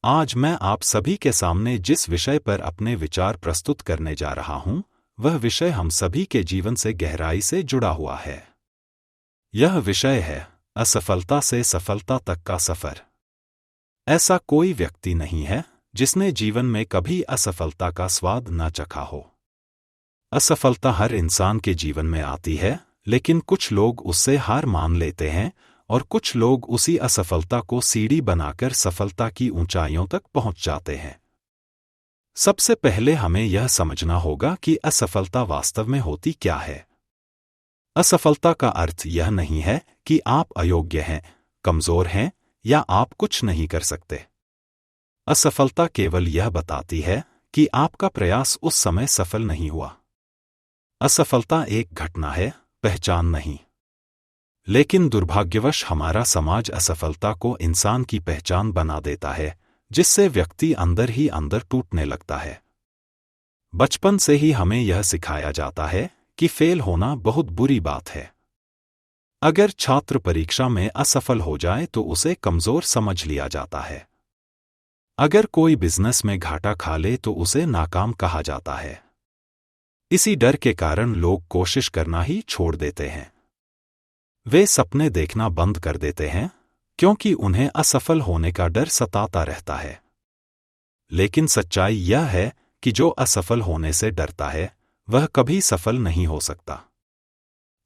आज मैं आप सभी के सामने जिस विषय पर अपने विचार प्रस्तुत करने जा रहा हूं, वह विषय हम सभी के जीवन से गहराई से जुड़ा हुआ है। यह विषय है असफलता से सफलता तक का सफर। ऐसा कोई व्यक्ति नहीं है जिसने जीवन में कभी असफलता का स्वाद न चखा हो। असफलता हर इंसान के जीवन में आती है, लेकिन कुछ लोग उससे हार मान लेते हैं और कुछ लोग उसी असफलता को सीढ़ी बनाकर सफलता की ऊंचाइयों तक पहुंच जाते हैं। सबसे पहले हमें यह समझना होगा कि असफलता वास्तव में होती क्या है। असफलता का अर्थ यह नहीं है कि आप अयोग्य हैं, कमजोर हैं या आप कुछ नहीं कर सकते। असफलता केवल यह बताती है कि आपका प्रयास उस समय सफल नहीं हुआ। असफलता एक घटना है, पहचान नहीं। लेकिन दुर्भाग्यवश हमारा समाज असफलता को इंसान की पहचान बना देता है, जिससे व्यक्ति अंदर ही अंदर टूटने लगता है। बचपन से ही हमें यह सिखाया जाता है कि फेल होना बहुत बुरी बात है। अगर छात्र परीक्षा में असफल हो जाए तो उसे कमजोर समझ लिया जाता है। अगर कोई बिजनेस में घाटा खा ले तो उसे नाकाम कहा जाता है। इसी डर के कारण लोग कोशिश करना ही छोड़ देते हैं। वे सपने देखना बंद कर देते हैं क्योंकि उन्हें असफल होने का डर सताता रहता है। लेकिन सच्चाई यह है कि जो असफल होने से डरता है वह कभी सफल नहीं हो सकता।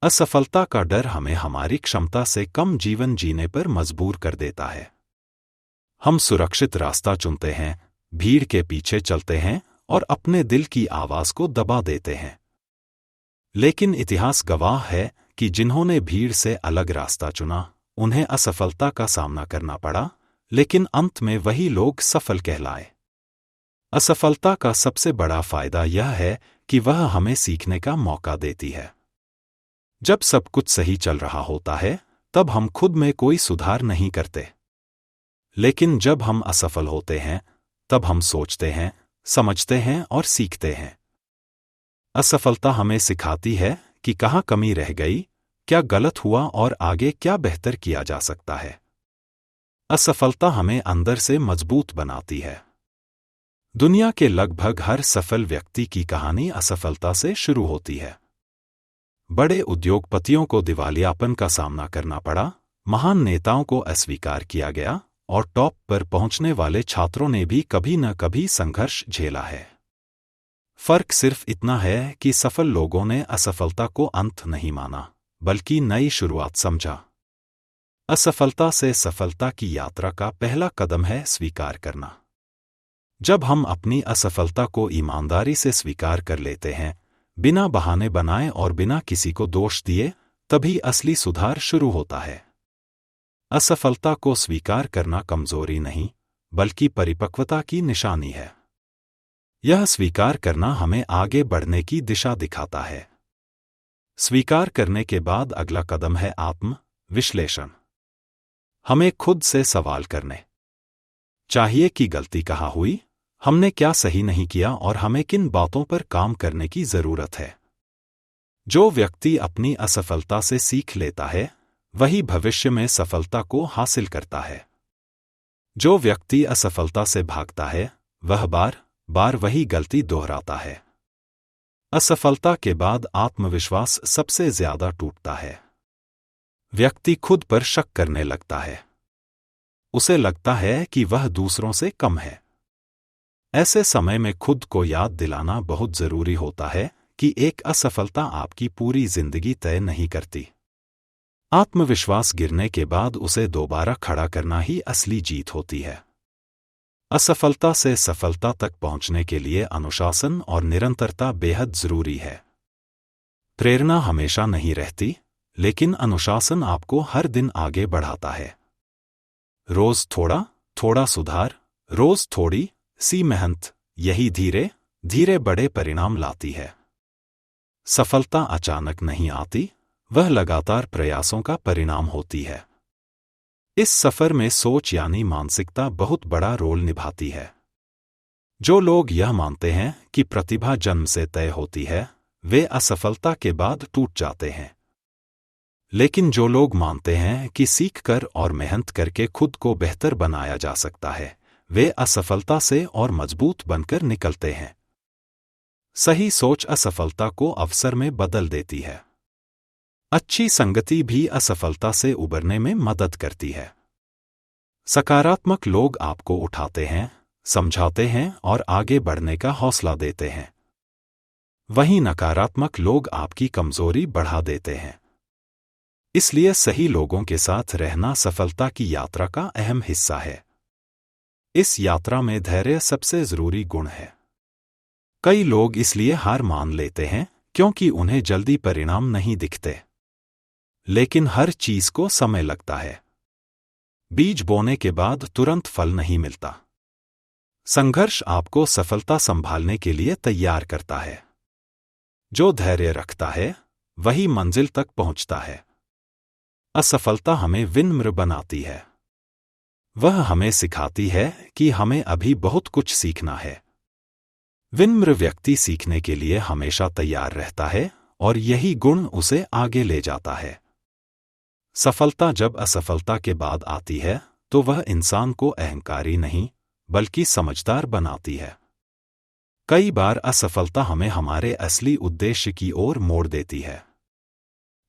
असफलता का डर हमें हमारी क्षमता से कम जीवन जीने पर मजबूर कर देता है। हम सुरक्षित रास्ता चुनते हैं, भीड़ के पीछे चलते हैं और अपने दिल की आवाज को दबा देते हैं। लेकिन इतिहास गवाह है कि जिन्होंने भीड़ से अलग रास्ता चुना, उन्हें असफलता का सामना करना पड़ा, लेकिन अंत में वही लोग सफल कहलाए। असफलता का सबसे बड़ा फायदा यह है कि वह हमें सीखने का मौका देती है। जब सब कुछ सही चल रहा होता है, तब हम खुद में कोई सुधार नहीं करते। लेकिन जब हम असफल होते हैं, तब हम सोचते हैं, समझते हैं और सीखते हैं। असफलता हमें सिखाती है कि कहाँ कमी रह गई, क्या गलत हुआ और आगे क्या बेहतर किया जा सकता है। असफलता हमें अंदर से मजबूत बनाती है। दुनिया के लगभग हर सफल व्यक्ति की कहानी असफलता से शुरू होती है। बड़े उद्योगपतियों को दिवालियापन का सामना करना पड़ा, महान नेताओं को अस्वीकार किया गया और टॉप पर पहुंचने वाले छात्रों ने भी कभी न कभी संघर्ष झेला है। फर्क सिर्फ इतना है कि सफल लोगों ने असफलता को अंत नहीं माना, बल्कि नई शुरुआत समझा। असफलता से सफलता की यात्रा का पहला कदम है स्वीकार करना। जब हम अपनी असफलता को ईमानदारी से स्वीकार कर लेते हैं, बिना बहाने बनाए और बिना किसी को दोष दिए, तभी असली सुधार शुरू होता है। असफलता को स्वीकार करना कमजोरी नहीं, बल्कि परिपक्वता की निशानी है। यह स्वीकार करना हमें आगे बढ़ने की दिशा दिखाता है। स्वीकार करने के बाद अगला कदम है आत्म विश्लेषण। हमें खुद से सवाल करने चाहिए कि गलती कहाँ हुई, हमने क्या सही नहीं किया और हमें किन बातों पर काम करने की जरूरत है। जो व्यक्ति अपनी असफलता से सीख लेता है, वही भविष्य में सफलता को हासिल करता है। जो व्यक्ति असफलता से भागता है, वह बार बार वही गलती दोहराता है। असफलता के बाद आत्मविश्वास सबसे ज्यादा टूटता है। व्यक्ति खुद पर शक करने लगता है। उसे लगता है कि वह दूसरों से कम है। ऐसे समय में खुद को याद दिलाना बहुत जरूरी होता है कि एक असफलता आपकी पूरी जिंदगी तय नहीं करती। आत्मविश्वास गिरने के बाद उसे दोबारा खड़ा करना ही असली जीत होती है। असफलता से सफलता तक पहुंचने के लिए अनुशासन और निरंतरता बेहद जरूरी है। प्रेरणा हमेशा नहीं रहती, लेकिन अनुशासन आपको हर दिन आगे बढ़ाता है। रोज थोड़ा थोड़ा सुधार, रोज थोड़ी सी मेहनत, यही धीरे धीरे बड़े परिणाम लाती है। सफलता अचानक नहीं आती, वह लगातार प्रयासों का परिणाम होती है। इस सफर में सोच यानी मानसिकता बहुत बड़ा रोल निभाती है। जो लोग यह मानते हैं कि प्रतिभा जन्म से तय होती है, वे असफलता के बाद टूट जाते हैं। लेकिन जो लोग मानते हैं कि सीखकर और मेहनत करके खुद को बेहतर बनाया जा सकता है, वे असफलता से और मजबूत बनकर निकलते हैं। सही सोच असफलता को अवसर में बदल देती है। अच्छी संगति भी असफलता से उबरने में मदद करती है। सकारात्मक लोग आपको उठाते हैं, समझाते हैं और आगे बढ़ने का हौसला देते हैं। वहीं नकारात्मक लोग आपकी कमजोरी बढ़ा देते हैं। इसलिए सही लोगों के साथ रहना सफलता की यात्रा का अहम हिस्सा है। इस यात्रा में धैर्य सबसे जरूरी गुण है। कई लोग इसलिए हार मान लेते हैं क्योंकि उन्हें जल्दी परिणाम नहीं दिखते। लेकिन हर चीज को समय लगता है। बीज बोने के बाद तुरंत फल नहीं मिलता। संघर्ष आपको सफलता संभालने के लिए तैयार करता है। जो धैर्य रखता है वही मंजिल तक पहुंचता है। असफलता हमें विनम्र बनाती है। वह हमें सिखाती है कि हमें अभी बहुत कुछ सीखना है। विनम्र व्यक्ति सीखने के लिए हमेशा तैयार रहता है और यही गुण उसे आगे ले जाता है। सफलता जब असफलता के बाद आती है तो वह इंसान को अहंकारी नहीं बल्कि समझदार बनाती है। कई बार असफलता हमें हमारे असली उद्देश्य की ओर मोड़ देती है।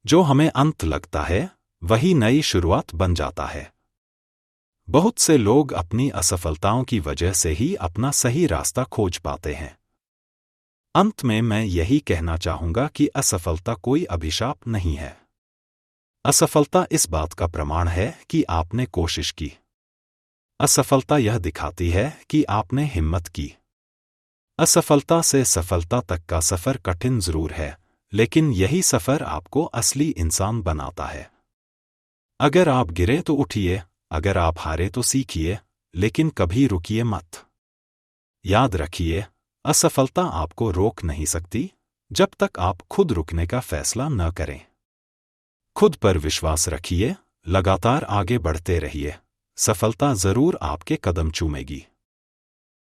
जो हमें अंत लगता है वही नई शुरुआत बन जाता है। बहुत से लोग अपनी असफलताओं की वजह से ही अपना सही रास्ता खोज पाते हैं। अंत में मैं यही कहना चाहूंगा कि असफलता कोई अभिशाप नहीं है। असफलता इस बात का प्रमाण है कि आपने कोशिश की। असफलता यह दिखाती है कि आपने हिम्मत की। असफलता से सफलता तक का सफर कठिन जरूर है, लेकिन यही सफर आपको असली इंसान बनाता है। अगर आप गिरे तो उठिए, अगर आप हारे तो सीखिए, लेकिन कभी रुकिए मत। याद रखिए, असफलता आपको रोक नहीं सकती जब तक आप खुद रुकने का फैसला न करें। खुद पर विश्वास रखिए, लगातार आगे बढ़ते रहिए। सफलता जरूर आपके कदम चूमेगी।